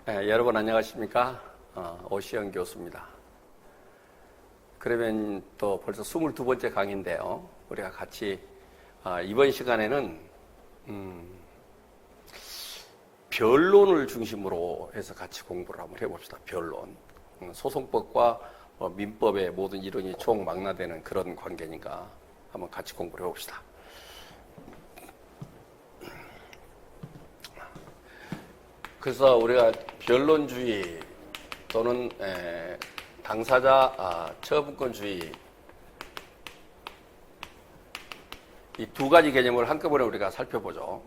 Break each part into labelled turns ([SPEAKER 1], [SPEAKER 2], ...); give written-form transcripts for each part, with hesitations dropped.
[SPEAKER 1] 여러분 안녕하십니까? 오시영 교수입니다. 그러면 또 벌써 22번째 강의인데요. 우리가 같이 이번 시간에는 변론을 중심으로 해서 같이 공부를 한번 해봅시다. 변론. 소송법과 민법의 모든 이론이 총망라되는 그런 관계니까 한번 같이 공부를 해봅시다. 그래서 우리가 변론주의 또는 당사자 처분권주의 이 두 가지 개념을 한꺼번에 우리가 살펴보죠.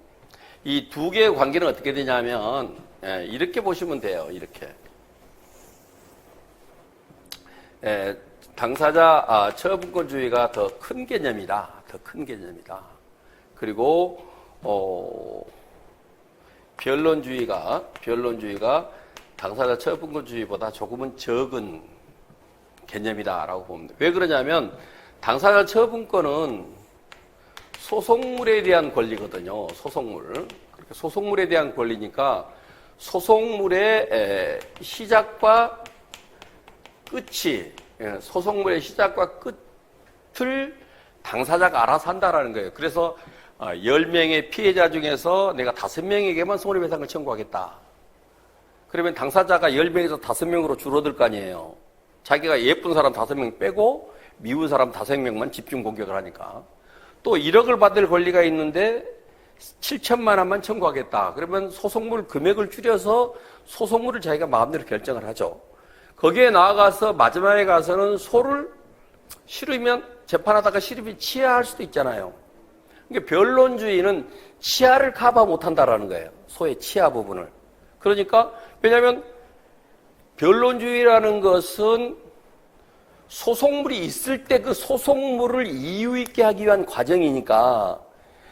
[SPEAKER 1] 이 두 개의 관계는 어떻게 되냐면 이렇게 보시면 돼요. 이렇게 당사자 처분권주의가 더 큰 개념이다. 더 큰 개념이다. 그리고 변론주의가 당사자 처분권주의보다 조금은 적은 개념이다라고 봅니다. 왜 그러냐면 당사자 처분권은 소송물에 대한 권리거든요. 소송물. 그렇게 소송물에 대한 권리니까 소송물의 시작과 끝이 소송물의 시작과 끝을 당사자가 알아서 한다라는 거예요. 그래서 10명의 피해자 중에서 내가 5명에게만 손해배상을 청구하겠다. 그러면 당사자가 10명에서 5명으로 줄어들 거 아니에요. 자기가 예쁜 사람 5명 빼고 미운 사람 5명만 집중 공격을 하니까. 또 1억을 받을 권리가 있는데 7천만 원만 청구하겠다. 그러면 소송물 금액을 줄여서 소송물을 자기가 마음대로 결정을 하죠. 거기에 나아가서 마지막에 가서는 소를 싫으면 재판하다가 싫으면 치하할 수도 있잖아요. 그러니까 변론주의는 치하를 커버 못한다라는 거예요. 소의 치하 부분을. 그러니까 왜냐하면 변론주의라는 것은 소송물이 있을 때 그 소송물을 이유 있게 하기 위한 과정이니까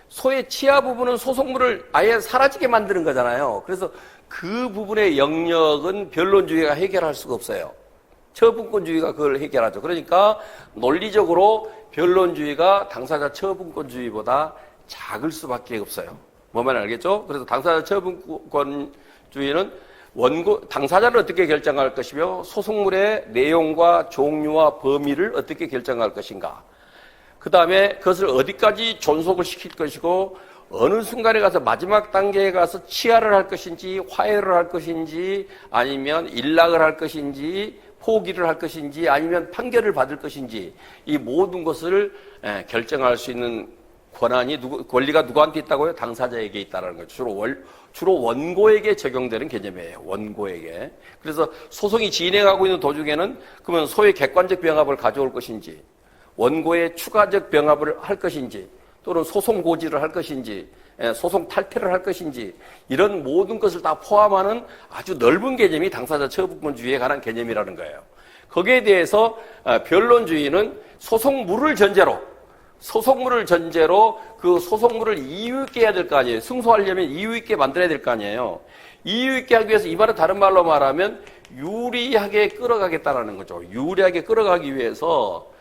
[SPEAKER 1] 소의 치하 부분은 소송물을 아예 사라지게 만드는 거잖아요. 그래서 그 부분의 영역은 변론주의가 해결할 수가 없어요. 처분권주의가 그걸 해결하죠. 그러니까 논리적으로 변론주의가 당사자 처분권주의보다 작을 수밖에 없어요. 뭐만 알겠죠? 그래서 당사자 처분권주의는 당사자를 어떻게 결정할 것이며 소송물의 내용과 종류와 범위를 어떻게 결정할 것인가. 그 다음에 그것을 어디까지 존속을 시킬 것이고 어느 순간에 가서 마지막 단계에 가서 치하를 할 것인지 화해를 할 것인지 아니면 일락을 할 것인지 포기를 할 것인지 아니면 판결을 받을 것인지 이 모든 것을 결정할 수 있는 권리가 누구한테 있다고요? 당사자에게 있다는 거죠. 주로 원고에게 적용되는 개념이에요. 원고에게. 그래서 소송이 진행하고 있는 도중에는 그러면 소의 객관적 병합을 가져올 것인지 원고의 추가적 병합을 할 것인지 또는 소송 고지를 할 것인지 소송 탈퇴를 할 것인지 이런 모든 것을 다 포함하는 아주 넓은 개념이 당사자 처분권주의에 관한 개념이라는 거예요. 거기에 대해서 변론주의는 소송물을 전제로 그 소송물을 이유 있게 해야 될 거 아니에요. 승소하려면 이유 있게 만들어야 될 거 아니에요. 이유 있게 하기 위해서 이 말은 다른 말로 말하면 유리하게 끌어가겠다라는 거죠. 유리하게 끌어가기 위해서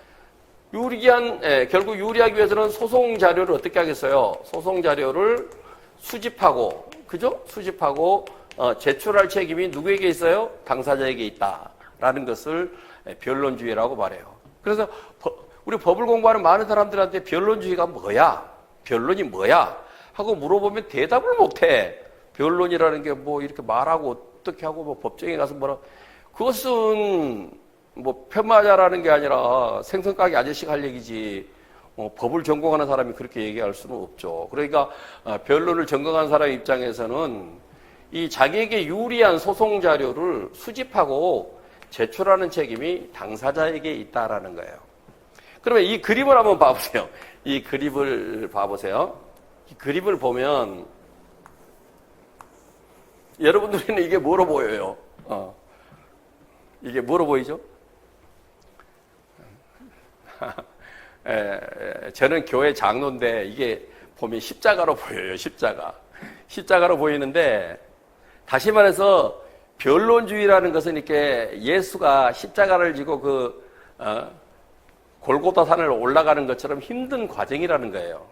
[SPEAKER 1] 결국 유리하기 위해서는 소송 자료를 어떻게 하겠어요? 소송 자료를 수집하고, 그죠? 수집하고, 제출할 책임이 누구에게 있어요? 당사자에게 있다라는 것을 변론주의라고 말해요. 그래서 우리 법을 공부하는 많은 사람들한테 변론주의가 뭐야? 변론이 뭐야? 하고 물어보면 대답을 못해. 변론이라는 게 뭐 이렇게 말하고 어떻게 하고 뭐 법정에 가서 뭐라. 그것은 뭐 폄하자라는 게 아니라 생선가게 아저씨가 할 얘기지 법을 전공하는 사람이 그렇게 얘기할 수는 없죠. 그러니까 변론을 전공한 사람 입장에서는 이 자기에게 유리한 소송 자료를 수집하고 제출하는 책임이 당사자에게 있다라는 거예요. 그러면 이 그림을 한번 봐보세요. 이 그림을 봐보세요. 이 그림을 보면 여러분들에는 이게 뭐로 보여요? 이게 뭐로 보이죠? 저는 교회 장로인데 이게 보면 십자가로 보여요. 십자가로 보이는데 다시 말해서 변론주의라는 것은 이렇게 예수가 십자가를 지고 골고다 산을 올라가는 것처럼 힘든 과정이라는 거예요.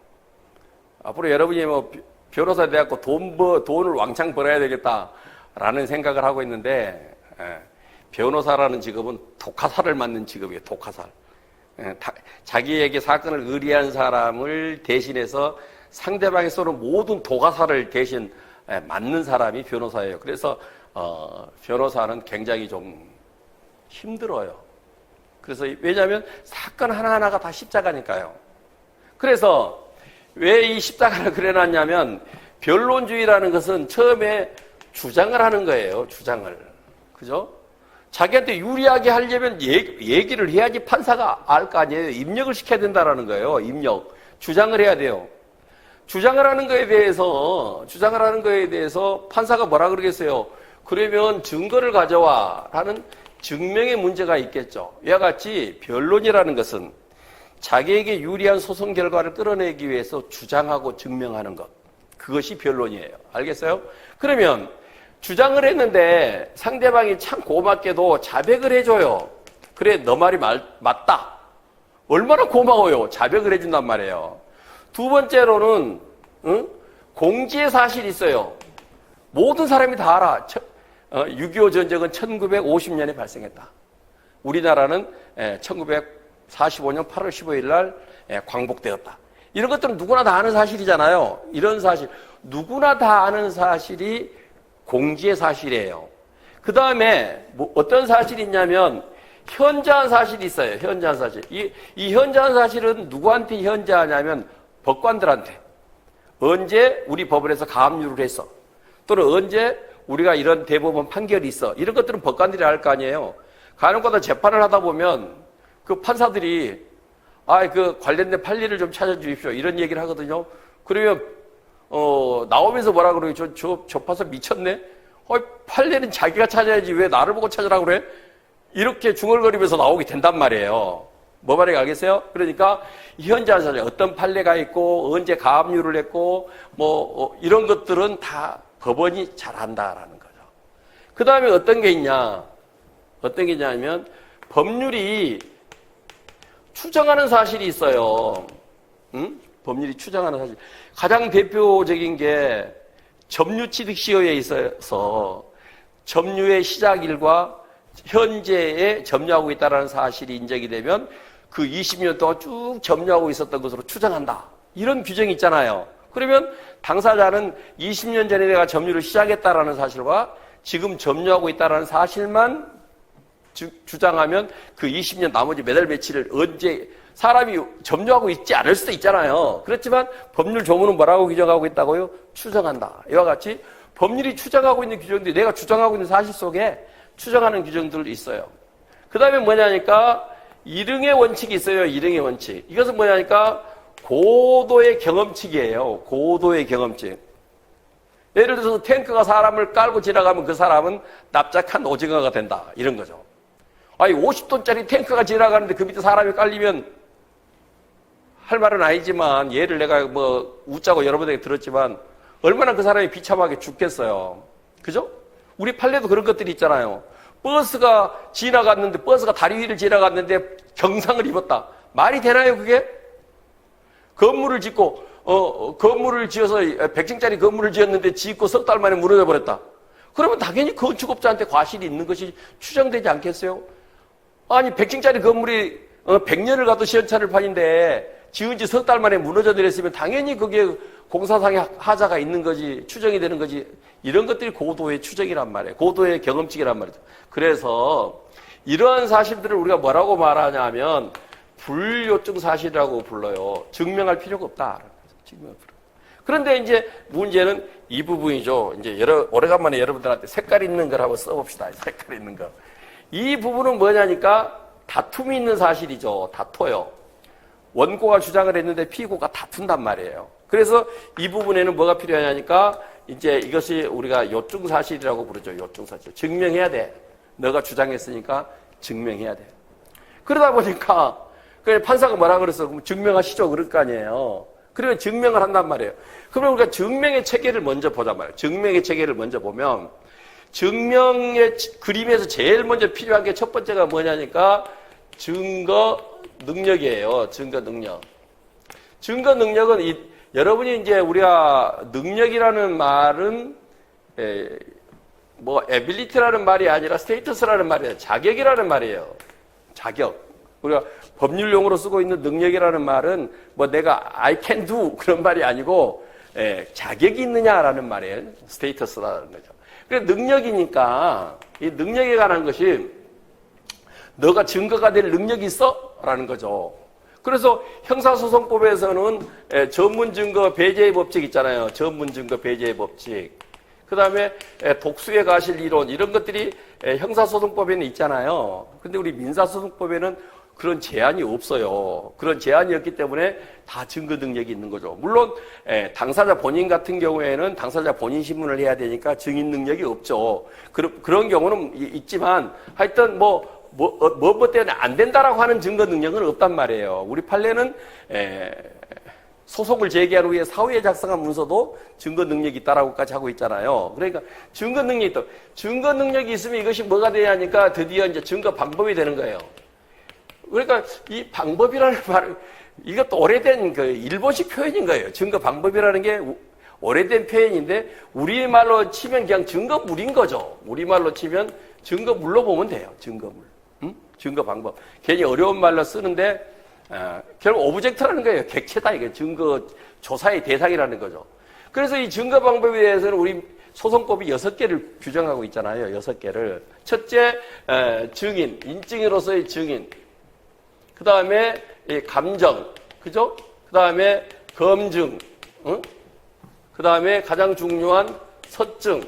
[SPEAKER 1] 앞으로 여러분이 뭐 변호사 돼갖고 돈을 왕창 벌어야 되겠다. 라는 생각을 하고 있는데, 변호사라는 직업은 독화살을 맞는 직업이에요. 독화살. 자기에게 사건을 의뢰한 사람을 대신해서 상대방이 쏘는 모든 독화살을 대신 맞는 사람이 변호사예요. 그래서 변호사는 굉장히 좀 힘들어요. 그래서 왜냐하면 사건 하나하나가 다 십자가니까요. 그래서 왜 이 십자가를 그려놨냐면, 변론주의라는 것은 처음에 주장을 하는 거예요. 주장을. 그죠? 자기한테 유리하게 하려면 얘기를 해야지 판사가 알 거 아니에요. 입력을 시켜야 된다라는 거예요. 입력. 주장을 해야 돼요. 주장을 하는 거에 대해서 판사가 뭐라 그러겠어요? 그러면 증거를 가져와 라는 증명의 문제가 있겠죠. 이와 같이 변론이라는 것은 자기에게 유리한 소송 결과를 끌어내기 위해서 주장하고 증명하는 것. 그것이 변론이에요. 알겠어요? 그러면 주장을 했는데 상대방이 참 고맙게도 자백을 해줘요. 그래, 너 말이 맞다. 얼마나 고마워요. 자백을 해준단 말이에요. 두 번째로는 공지의 사실이 있어요. 모든 사람이 다 알아. 6.25 전쟁은 1950년에 발생했다. 우리나라는 1945년 8월 15일 날 광복되었다. 이런 것들은 누구나 다 아는 사실이잖아요. 이런 사실, 누구나 다 아는 사실이 공지의 사실이에요. 그 다음에 어떤 사실이 있냐면 현저한 사실이 있어요. 현저한 사실. 이 현저한 사실은 누구한테 현저하냐면 법관들한테. 언제 우리 법원에서 가압류를 했어. 또는 언제 우리가 이런 대법원 판결이 있어. 이런 것들은 법관들이 알 거 아니에요. 간혹가다 재판을 하다 보면 그 판사들이 그 관련된 판례를 좀 찾아주십시오. 이런 얘기를 하거든요. 그러면 나오면서 뭐라 그러요? 저 판사 미쳤네? 판례는 자기가 찾아야지 왜 나를 보고 찾으라고 그래? 이렇게 중얼거리면서 나오게 된단 말이에요. 뭐 말인지 알겠어요? 그러니까 현재 사실 어떤 판례가 있고 언제 가압류를 했고 이런 것들은 다 법원이 잘 안다라는 거죠. 그 다음에 어떤 게 있냐면 법률이 추정하는 사실이 있어요. 법률이 추정하는 사실. 가장 대표적인 게 점유취득시효에 있어서 점유의 시작일과 현재에 점유하고 있다는 사실이 인정이 되면 그 20년 동안 쭉 점유하고 있었던 것으로 추정한다. 이런 규정이 있잖아요. 그러면 당사자는 20년 전에 내가 점유를 시작했다라는 사실과 지금 점유하고 있다는 사실만 주장하면 그 20년 나머지 몇 월 며칠을 언제 사람이 점유하고 있지 않을 수도 있잖아요. 그렇지만 법률 조문은 뭐라고 규정하고 있다고요? 추정한다. 이와 같이 법률이 추정하고 있는 규정들이 내가 주장하고 있는 사실 속에 추정하는 규정들도 있어요. 그 다음에 뭐냐니까 이릉의 원칙이 있어요. 이릉의 원칙. 이것은 뭐냐니까 고도의 경험칙이에요. 고도의 경험칙. 예를 들어서 탱크가 사람을 깔고 지나가면 그 사람은 납작한 오징어가 된다. 이런 거죠. 50톤짜리 탱크가 지나가는데 그 밑에 사람이 깔리면 할 말은 아니지만 예를 내가 웃자고 여러분에게 들었지만 얼마나 그 사람이 비참하게 죽겠어요. 그죠? 우리 판례도 그런 것들이 있잖아요. 버스가 다리 위를 지나갔는데 경상을 입었다. 말이 되나요, 그게? 건물을 지어서 100층짜리 건물을 지었는데 짓고 석 달 만에 무너져 버렸다. 그러면 당연히 건축업자한테 과실이 있는 것이 추정되지 않겠어요? 아니, 100층짜리 건물이 100년을 가도 시원찮을 판인데 지은 지 석 달 만에 무너져 내렸으면 당연히 거기에 공사상의 하자가 있는 거지, 추정이 되는 거지. 이런 것들이 고도의 추정이란 말이에요. 고도의 경험칙이란 말이죠. 그래서 이러한 사실들을 우리가 뭐라고 말하냐면 불요증 사실이라고 불러요. 증명할 필요가 없다. 그런데 이제 문제는 이 부분이죠. 이제 오래간만에 여러분들한테 색깔 있는 걸 한번 써봅시다. 색깔 있는 거. 이 부분은 뭐냐니까 다툼이 있는 사실이죠. 다퉈요. 원고가 주장을 했는데 피고가 다툰단 말이에요. 그래서 이 부분에는 뭐가 필요하냐니까 이제 이것이 우리가 요증 사실이라고 부르죠. 요증 사실. 증명해야 돼. 너가 주장했으니까 증명해야 돼. 그러다 보니까 판사가 뭐라 그랬어? 그럼 증명하시죠. 그럴 거 아니에요. 그러면 증명을 한단 말이에요. 그러면 우리가 증명의 체계를 먼저 보단 말이에요. 증명의 체계를 먼저 보면 증명의 그림에서 제일 먼저 필요한 게 첫 번째가 뭐냐니까 증거 능력이에요. 증거 능력. 증거 능력은 여러분이 이제 우리가 능력이라는 말은 뭐 에빌리티라는 말이 아니라 스테이터스라는 말이에요. 자격이라는 말이에요. 자격. 우리가 법률용어로 쓰고 있는 능력이라는 말은 뭐 내가 I can do 그런 말이 아니고 자격이 있느냐라는 말이에요. 스테이터스라는 거죠. 그래서 능력이니까 이 능력에 관한 것이 너가 증거가 될 능력이 있어? 라는 거죠. 그래서 형사소송법에서는 전문 증거 배제의 법칙 있잖아요. 전문 증거 배제의 법칙. 그 다음에 독수의 가실 이론 이런 것들이 형사소송법에는 있잖아요. 근데 우리 민사소송법에는 그런 제한이 없어요. 그런 제한이 없기 때문에 다 증거 능력이 있는 거죠. 물론 당사자 본인 같은 경우에는 당사자 본인 신문을 해야 되니까 증인 능력이 없죠. 그런 경우는 있지만 하여튼 뭐 때문에 안 된다라고 하는 증거 능력은 없단 말이에요. 우리 판례는 소송을 제기하기 위해 사후에 작성한 문서도 증거 능력이 있다라고까지 하고 있잖아요. 그러니까 증거 능력이 있다. 증거 능력이 있으면 이것이 뭐가 돼야 하니까 드디어 이제 증거 방법이 되는 거예요. 그러니까 이 방법이라는 말, 이것도 오래된 그 일본식 표현인 거예요. 증거 방법이라는 게 오래된 표현인데 우리말로 치면 그냥 증거물인 거죠. 우리말로 치면 증거물로 보면 돼요. 증거물. 증거 방법. 괜히 어려운 말로 쓰는데 결국 오브젝트라는 거예요. 객체다 이게 증거 조사의 대상이라는 거죠. 그래서 이 증거 방법에 대해서는 우리 소송법이 6개를 규정하고 있잖아요. 6개를. 첫째, 증인, 인증인으로서의 증인. 그 다음에 감정, 그죠? 그 다음에 검증, 그 다음에 가장 중요한 서증,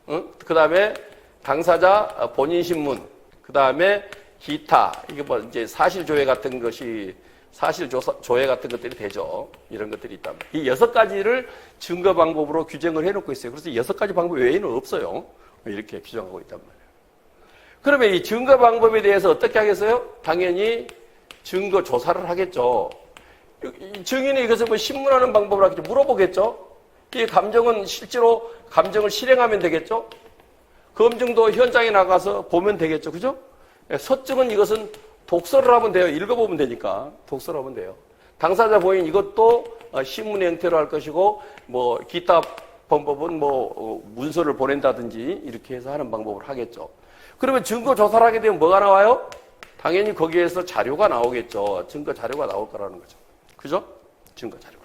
[SPEAKER 1] 그 다음에 당사자 본인 신문, 그 다음에 기타, 이게 뭐 이제 사실조회 같은 것이 사실조회 같은 것들이 되죠. 이런 것들이 있단 말이에요. 이 6가지를 증거 방법으로 규정을 해놓고 있어요. 그래서 6가지 방법 외에는 없어요. 이렇게 규정하고 있단 말이에요. 그러면 이 증거 방법에 대해서 어떻게 하겠어요? 당연히 증거 조사를 하겠죠. 증인이 이것을 뭐 신문하는 방법을 하겠죠. 물어보겠죠. 이 감정은 실제로 감정을 실행하면 되겠죠. 검증도 현장에 나가서 보면 되겠죠. 그죠? 서증은 이것은 독서를 하면 돼요. 읽어보면 되니까. 독서를 하면 돼요. 당사자 본인 이것도 신문의 형태로 할 것이고, 뭐, 기타 방법은 뭐, 문서를 보낸다든지 이렇게 해서 하는 방법을 하겠죠. 그러면 증거 조사를 하게 되면 뭐가 나와요? 당연히 거기에서 자료가 나오겠죠. 증거 자료가 나올 거라는 거죠. 그죠? 증거 자료가.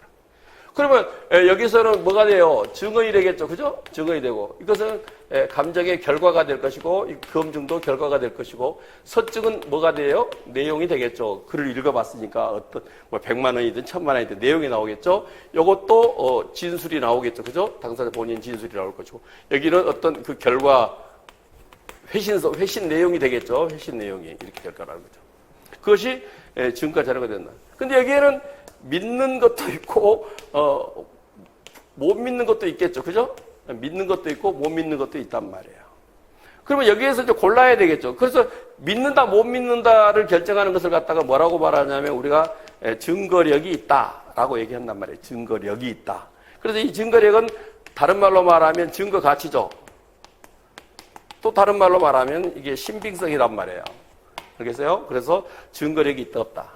[SPEAKER 1] 그러면 여기서는 뭐가 돼요? 증언이 되겠죠. 그죠? 증언이 되고. 이것은 감정의 결과가 될 것이고, 검증도 결과가 될 것이고, 서증은 뭐가 돼요? 내용이 되겠죠. 글을 읽어봤으니까 어떤, 뭐 100만 원이든 1000만 원이든 내용이 나오겠죠. 이것도 진술이 나오겠죠. 그죠? 당사자 본인 진술이 나올 것이고, 여기는 어떤 그 결과, 회신 내용이 되겠죠. 회신 내용이 이렇게 될 거라는 거죠. 그것이 증거 자료가 된다. 근데 여기에는 믿는 것도 있고, 못 믿는 것도 있겠죠. 그죠? 믿는 것도 있고, 못 믿는 것도 있단 말이에요. 그러면 여기에서 이제 골라야 되겠죠. 그래서 믿는다, 못 믿는다를 결정하는 것을 갖다가 뭐라고 말하냐면 우리가 증거력이 있다라고 얘기한단 말이에요. 증거력이 있다. 그래서 이 증거력은 다른 말로 말하면 증거 가치죠. 또 다른 말로 말하면 이게 신빙성이란 말이에요. 알겠어요? 그래서 증거력이 있다, 없다.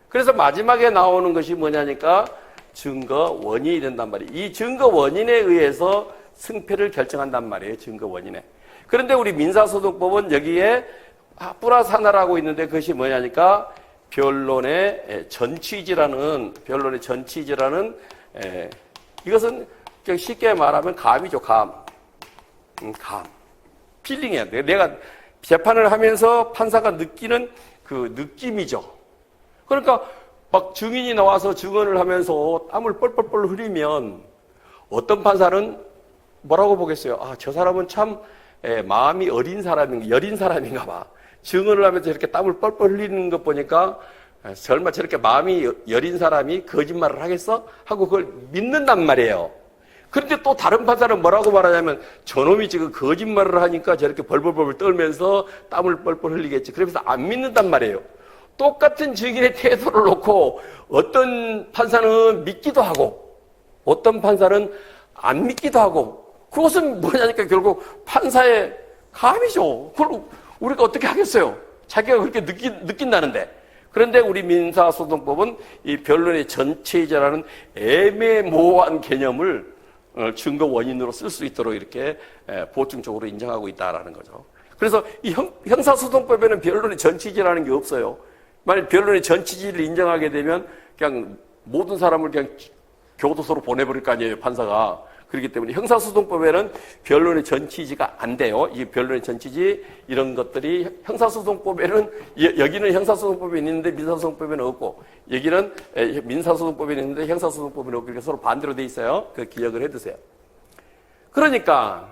[SPEAKER 1] 그래서 마지막에 나오는 것이 뭐냐니까 증거 원인이 된단 말이에요. 이 증거 원인에 의해서 승패를 결정한단 말이에요. 증거 원인에. 그런데 우리 민사소송법은 여기에 플러스 하나라고 있는데 그것이 뭐냐니까 변론의 전취지라는 이것은 쉽게 말하면 감이죠. 감. 필링이야. 내가 재판을 하면서 판사가 느끼는 그 느낌이죠. 그러니까 막 증인이 나와서 증언을 하면서 땀을 뻘뻘뻘 흘리면 어떤 판사는 뭐라고 보겠어요? 아, 저 사람은 참 마음이 여린 사람인가 봐. 증언을 하면서 이렇게 땀을 뻘뻘 흘리는 것 보니까 설마 저렇게 마음이 여린 사람이 거짓말을 하겠어? 하고 그걸 믿는단 말이에요. 그런데 또 다른 판사는 뭐라고 말하냐면 저놈이 지금 거짓말을 하니까 저렇게 벌벌벌 떨면서 땀을 뻘뻘 흘리겠지. 그러면서 안 믿는단 말이에요. 똑같은 증인의 태도를 놓고 어떤 판사는 믿기도 하고 어떤 판사는 안 믿기도 하고 그것은 뭐냐니까 결국 판사의 감이죠. 그걸 우리가 어떻게 하겠어요? 자기가 그렇게 느낀다는데. 그런데 우리 민사소송법은 이 변론의 전체이자라는 애매모호한 개념을 증거 원인으로 쓸 수 있도록 이렇게 보충적으로 인정하고 있다라는 거죠. 그래서 이 형사소송법에는 변론의 전치지라는 게 없어요. 만약 변론의 전치지를 인정하게 되면 그냥 모든 사람을 그냥 교도소로 보내버릴 거 아니에요, 판사가. 그렇기 때문에 형사소송법에는 변론의 전치지가 안 돼요. 이 변론의 전치지 이런 것들이 형사소송법에는 여기는 형사소송법에 있는데 민사소송법에는 없고 여기는 민사소송법에 있는데 형사소송법에는 없고 서로 반대로 돼 있어요. 그 기억을 해두세요. 그러니까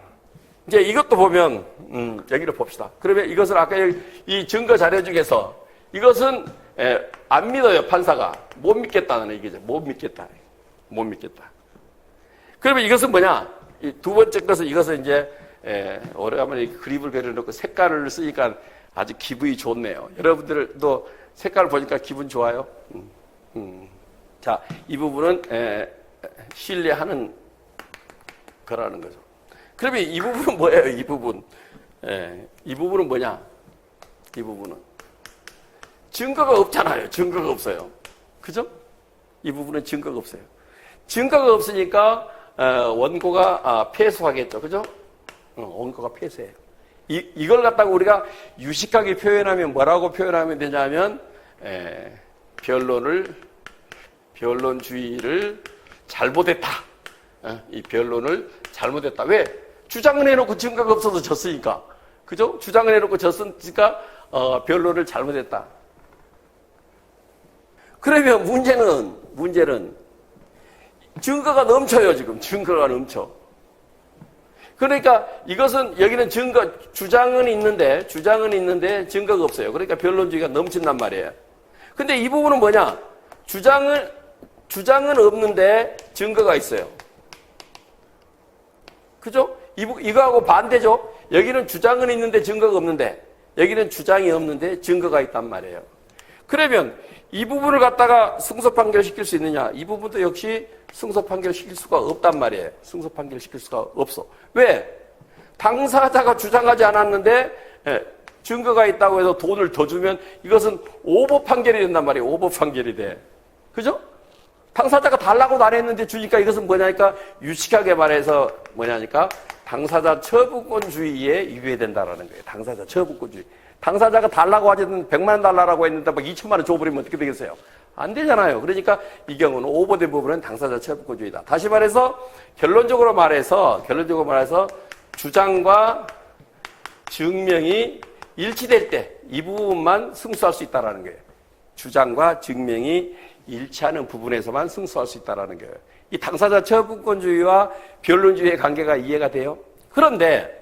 [SPEAKER 1] 이제 이것도 보면 여기를 봅시다. 그러면 이것을 아까 이 증거 자료 중에서 이것은 안 믿어요, 판사가. 못 믿겠다는 얘기죠. 못 믿겠다. 그러면 이것은 뭐냐? 이 두 번째 것은 이것은 이제 오래간만에 그림을 그려놓고 색깔을 쓰니까 아주 기분이 좋네요. 여러분들도 색깔을 보니까 기분 좋아요? 자, 이 부분은 신뢰하는 거라는 거죠. 그러면 이 부분은 뭐예요? 이 부분. 이 부분은 뭐냐? 이 부분은 증거가 없잖아요. 증거가 없어요. 그죠? 이 부분은 증거가 없어요. 증거가 없으니까 원고가 패소하겠죠. 그죠? 원고가 패소해요. 이걸 갖다가 우리가 유식하게 표현하면 뭐라고 표현하면 되냐면 변론주의를 잘못했다. 이 변론을 잘못했다. 왜? 주장을 해놓고 증거가 없어서 졌으니까. 그죠? 주장을 해놓고 졌으니까 변론을 잘못했다. 그러면 문제는 증거가 넘쳐요, 지금. 증거가 넘쳐. 그러니까 이것은 여기는 주장은 있는데 증거가 없어요. 그러니까 변론주의가 넘친단 말이에요. 근데 이 부분은 뭐냐? 주장은 없는데 증거가 있어요. 그죠? 이거하고 반대죠? 여기는 주장은 있는데 증거가 없는데, 여기는 주장이 없는데 증거가 있단 말이에요. 그러면 이 부분을 갖다가 승소 판결시킬 수 있느냐? 이 부분도 역시 승소 판결시킬 수가 없단 말이에요. 승소 판결시킬 수가 없어. 왜? 당사자가 주장하지 않았는데 증거가 있다고 해서 돈을 더 주면 이것은 오버 판결이 된단 말이에요. 오버 판결이 돼. 그죠? 당사자가 달라고도 안 했는데 주니까 이것은 뭐냐니까 유식하게 말해서 뭐냐니까 당사자 처분권주의에 위배된다라는 거예요. 당사자 처분권주의. 당사자가 달라고 하든 100만 원 달라고 했는데 막 2천만 원 줘버리면 어떻게 되겠어요? 안 되잖아요. 그러니까 이 경우는 오버된 부분은 당사자 처분권주의다. 다시 말해서 결론적으로 말해서 주장과 증명이 일치될 때 이 부분만 승소할 수 있다는 거예요. 주장과 증명이 일치하는 부분에서만 승소할 수 있다는 거예요. 이 당사자 처분권주의와 변론주의의 관계가 이해가 돼요? 그런데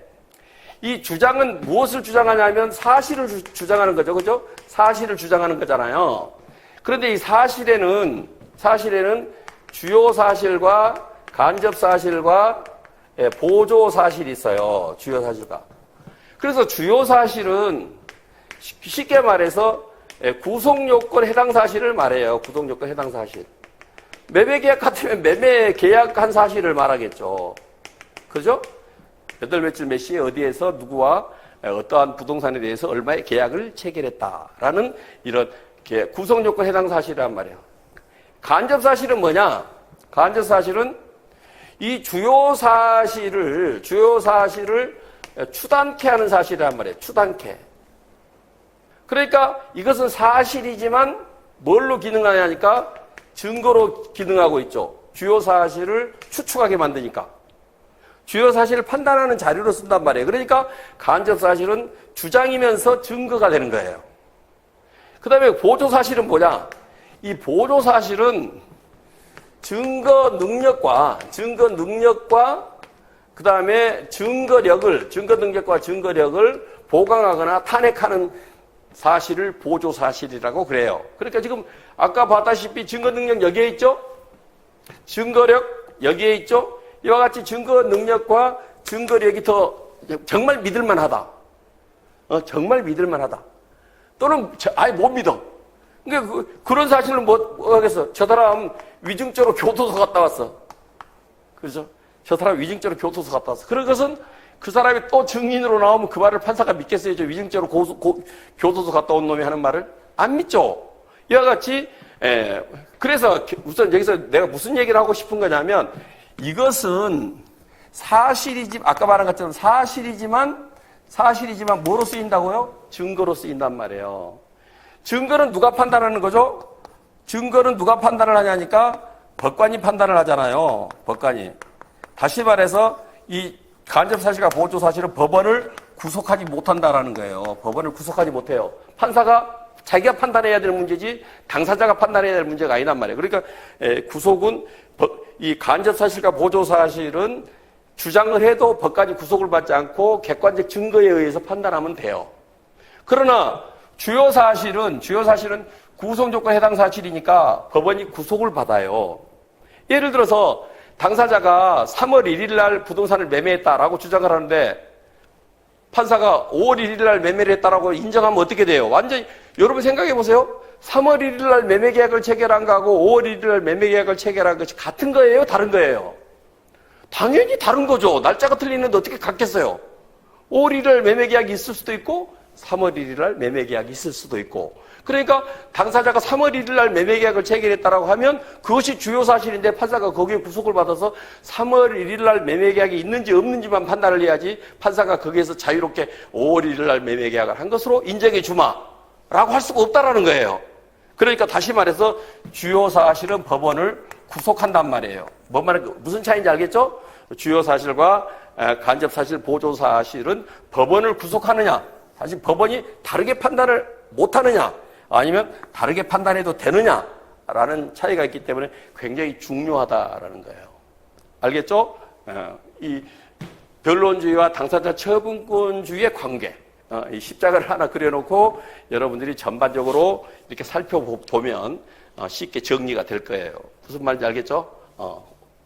[SPEAKER 1] 이 주장은 무엇을 주장하냐면 사실을 주장하는 거죠. 그죠? 사실을 주장하는 거잖아요. 그런데 이 사실에는 주요 사실과 간접 사실과 보조 사실이 있어요. 주요 사실과. 그래서 주요 사실은 쉽게 말해서 구속요건 해당 사실을 말해요. 구속요건 해당 사실. 매매 계약 같으면 매매 계약한 사실을 말하겠죠. 그죠? 몇 월 며칠 몇 시에 어디에서 누구와 어떠한 부동산에 대해서 얼마의 계약을 체결했다라는 이런 구속요건 해당 사실이란 말이에요. 간접 사실은 뭐냐? 간접 사실은 이 주요 사실을 추단케 하는 사실이란 말이에요. 추단케. 그러니까 이것은 사실이지만 뭘로 기능하냐니까 증거로 기능하고 있죠. 주요 사실을 추측하게 만드니까. 주요 사실을 판단하는 자료로 쓴단 말이에요. 그러니까 간접 사실은 주장이면서 증거가 되는 거예요. 그 다음에 보조 사실은 뭐냐? 이 보조 사실은 증거 능력과 그 다음에 증거 능력과 증거력을 보강하거나 탄핵하는 사실을 보조 사실이라고 그래요. 그러니까 지금 아까 봤다시피 증거 능력 여기에 있죠? 증거력 여기에 있죠? 이와 같이 증거 능력과 증거력이 더 정말 믿을만하다. 정말 믿을만하다. 또는 아예 못 믿어. 그러니까 그런 사실을 뭐 하겠어? 저 사람 위증죄로 교도소 갔다 왔어. 그렇죠? 저 사람 위증죄로 교도소 갔다 왔어. 그런 것은 그 사람이 또 증인으로 나오면 그 말을 판사가 믿겠어요? 저 위증죄로 교도소 갔다 온 놈이 하는 말을? 안 믿죠. 이와 같이 그래서 우선 여기서 내가 무슨 얘기를 하고 싶은 거냐면 이것은 아까 말한 것처럼 사실이지만 뭐로 쓰인다고요? 증거로 쓰인단 말이에요. 증거는 누가 판단하는 거죠? 증거는 누가 판단을 하냐니까 법관이 판단을 하잖아요. 법관이. 다시 말해서 이 간접사실과 보조사실은 법원을 구속하지 못한다라는 거예요. 법원을 구속하지 못해요. 판사가 자기가 판단해야 될 문제지 당사자가 판단해야 될 문제가 아니란 말이에요. 그러니까 구속은 이 간접사실과 보조사실은 주장을 해도 법까지 구속을 받지 않고 객관적 증거에 의해서 판단하면 돼요. 그러나 주요 사실은 구성조건에 해당 사실이니까 법원이 구속을 받아요. 예를 들어서 당사자가 3월 1일 날 부동산을 매매했다라고 주장을 하는데 판사가 5월 1일 날 매매를 했다라고 인정하면 어떻게 돼요? 완전히 여러분 생각해 보세요. 3월 1일 날 매매 계약을 체결한 거하고 5월 1일 날 매매 계약을 체결한 것이 같은 거예요? 다른 거예요? 당연히 다른 거죠. 날짜가 틀리는데 어떻게 같겠어요? 5월 1일 날 매매 계약이 있을 수도 있고 3월 1일 날 매매 계약이 있을 수도 있고 그러니까 당사자가 3월 1일 날 매매 계약을 체결했다라고 하면 그것이 주요 사실인데 판사가 거기에 구속을 받아서 3월 1일 날 매매 계약이 있는지 없는지만 판단을 해야지 판사가 거기에서 자유롭게 5월 1일 날 매매 계약을 한 것으로 인정해 주마라고 할 수가 없다라는 거예요. 그러니까 다시 말해서 주요 사실은 법원을 구속한단 말이에요. 무슨 차이인지 알겠죠? 주요 사실과 간접 사실, 보조 사실은 법원을 구속하느냐, 사실 법원이 다르게 판단을 못하느냐, 아니면 다르게 판단해도 되느냐라는 차이가 있기 때문에 굉장히 중요하다라는 거예요. 알겠죠? 이 변론주의와 당사자 처분권주의의 관계, 이 십자가를 하나 그려놓고 여러분들이 전반적으로 이렇게 살펴보면 쉽게 정리가 될 거예요. 무슨 말인지 알겠죠?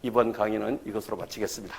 [SPEAKER 1] 이번 강의는 이것으로 마치겠습니다.